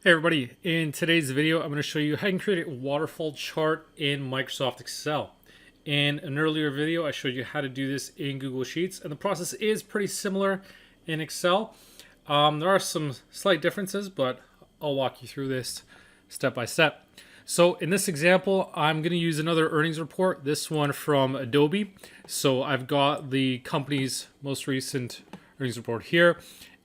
Hey everybody, in today's video I'm going to show you how you can create a waterfall chart in Microsoft Excel. In an earlier video I showed you how to do this in Google Sheets, and the process is pretty similar in Excel. There are some slight differences, but I'll walk you through this step by step. So in this example I'm going to use another earnings report, this one from Adobe. So I've got the company's most recent earnings report here.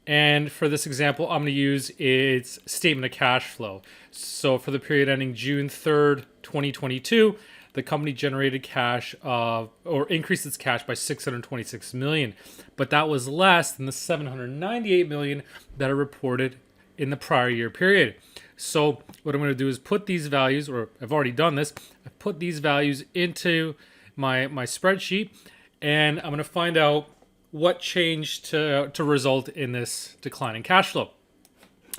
And for this example, I'm going to use its statement of cash flow. So for the period ending June 3rd, 2022, the company generated cash or increased its cash by 626 million. But that was less than the 798 million that I reported in the prior year period. So what I'm going to do is put these values, or I've already done this, I've put these values into my spreadsheet, and I'm going to find out what changed to result in this decline in cash flow.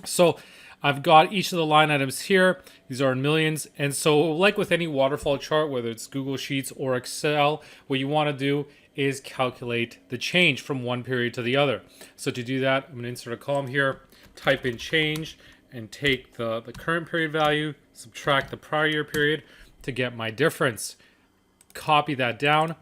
So I've got each of the line items here. These are in millions. And so like with any waterfall chart, whether it's Google Sheets or Excel, what you want to do is calculate the change from one period to the other. So to do that, I'm going to insert a column here, type in change, and take the current period value, subtract the prior year period to get my difference. Copy that down.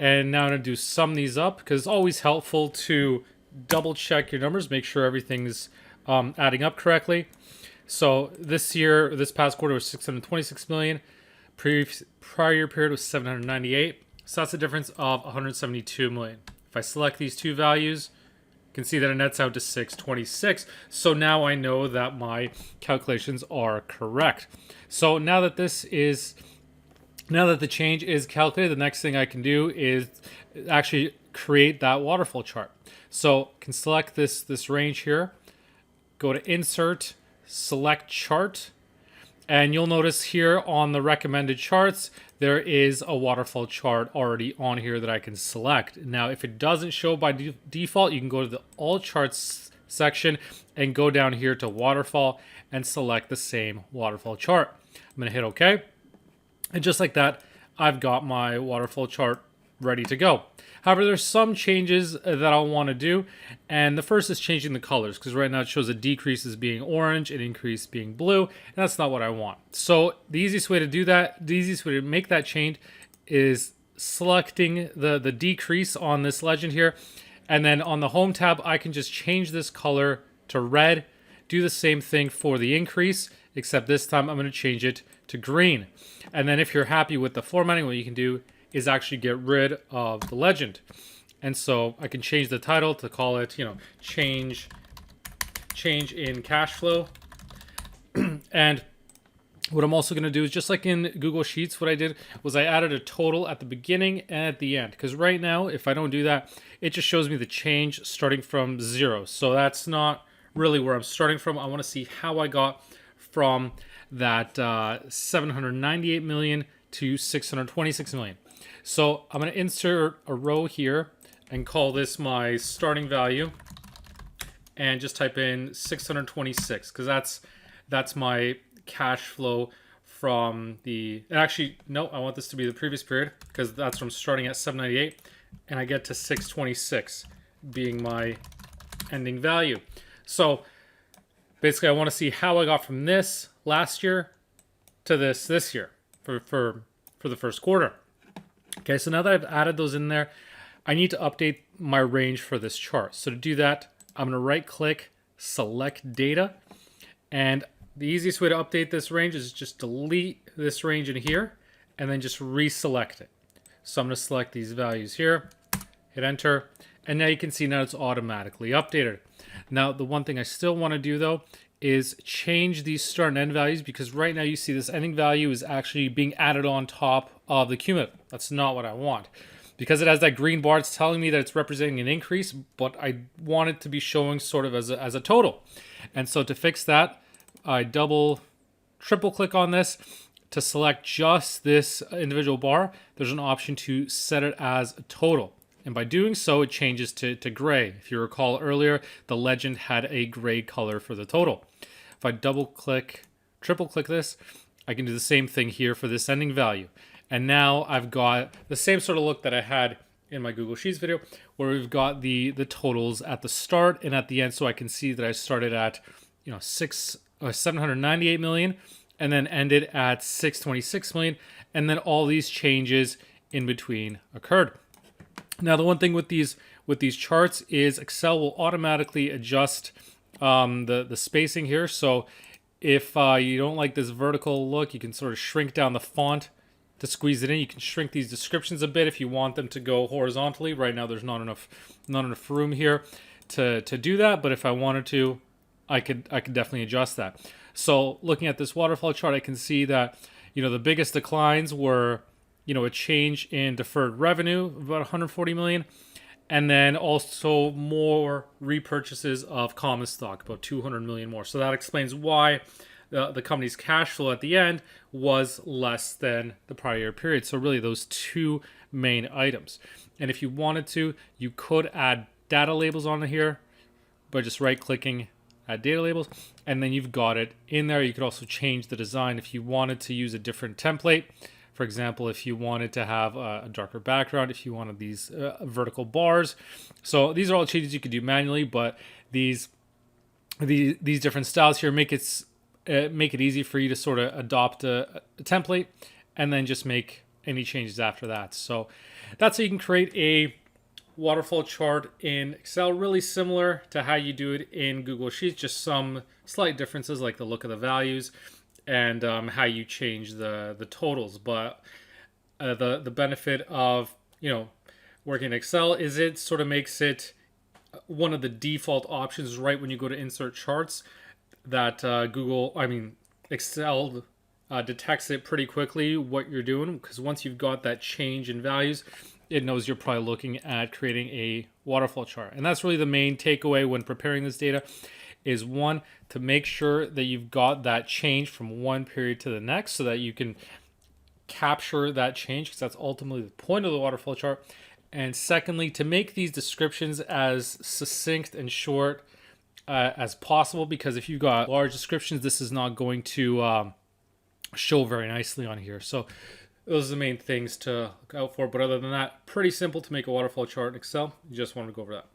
And now I'm going to sum these up, because it's always helpful to double check your numbers, make sure everything's adding up correctly. So this past quarter was 626 million. Prior year period was 798. So that's a difference of 172 million. If I select these two values, you can see that it nets out to 626. So now I know that my calculations are correct. So now that the change is calculated, the next thing I can do is actually create that waterfall chart. So I can select this range here, go to Insert, select Chart, and you'll notice here on the recommended charts, there is a waterfall chart already on here that I can select. Now, if it doesn't show by default, you can go to the All Charts section and go down here to Waterfall and select the same waterfall chart. I'm going to hit OK. And just like that, I've got my waterfall chart ready to go. However, there's some changes that I'll want to do. And the first is changing the colors, because right now it shows a decrease as being orange and increase being blue. And that's not what I want. So the easiest way to do that, the easiest way to make that change is selecting the decrease on this legend here. And then on the Home tab, I can just change this color to red. Do the same thing for the increase, except this time I'm going to change it to green. And then if you're happy with the formatting, what you can do is actually get rid of the legend. And so I can change the title to call it, change in cash flow. And what I'm also going to do is, just like in Google Sheets, what I did was I added a total at the beginning and at the end. Because right now, if I don't do that, it just shows me the change starting from 0. So that's not really where I'm starting from. I want to see how I got from that 798 million to 626 million. So I'm going to insert a row here and call this my starting value, and just type in 626, because that's my cash flow from the, actually no, I want this to be the previous period, because that's from starting at 798 and I get to 626 being my ending value. So basically I want to see how I got from this last year to this year for the first quarter. Okay, so now that I've added those in there, I need to update my range for this chart. So to do that, I'm going to right click, select data, and the easiest way to update this range is just delete this range in here and then just reselect it. So I'm going to select these values here, hit enter, and now you can see now it's automatically updated. Now the one thing I still want to do though is change these start and end values, because right now you see this ending value is actually being added on top of the cumulative. That's not what I want. Because it has that green bar, it's telling me that it's representing an increase, but I want it to be showing sort of as a total. And so to fix that, I triple click on this to select just this individual bar. There's an option to set it as a total. And by doing so, it changes to gray. If you recall earlier, the legend had a gray color for the total. If I triple click this, I can do the same thing here for this ending value. And now I've got the same sort of look that I had in my Google Sheets video, where we've got the totals at the start and at the end, so I can see that I started at 6 798 million, and then ended at 626 million, and then all these changes in between occurred. Now, the one thing with these charts is Excel will automatically adjust the spacing here. So if you don't like this vertical look, you can sort of shrink down the font to squeeze it in. You can shrink these descriptions a bit if you want them to go horizontally. Right now, there's not enough room here to do that. But if I wanted to, I could definitely adjust that. So looking at this waterfall chart, I can see that the biggest declines were a change in deferred revenue of about 140 million, and then also more repurchases of common stock, about 200 million more. So that explains why the company's cash flow at the end was less than the prior year period. So really those two main items. And if you wanted to, you could add data labels on here by just right clicking, add data labels, and then you've got it in there. You could also change the design if you wanted to use a different template. For example, if you wanted to have a darker background, if you wanted these vertical bars. So these are all changes you could do manually, but these different styles here make it easy for you to sort of adopt a template and then just make any changes after that. So that's how you can create a waterfall chart in Excel, really similar to how you do it in Google Sheets, just some slight differences like the look of the values and how you change the totals. But the benefit of working in Excel is it sort of makes it one of the default options right when you go to insert charts that Excel detects it pretty quickly what you're doing, because once you've got that change in values, it knows you're probably looking at creating a waterfall chart. And that's really the main takeaway when preparing this data is, one, to make sure that you've got that change from one period to the next so that you can capture that change, because that's ultimately the point of the waterfall chart. And secondly, to make these descriptions as succinct and short as possible, because if you've got large descriptions, this is not going to show very nicely on here. So those are the main things to look out for. But other than that, pretty simple to make a waterfall chart in Excel. You just wanted to go over that.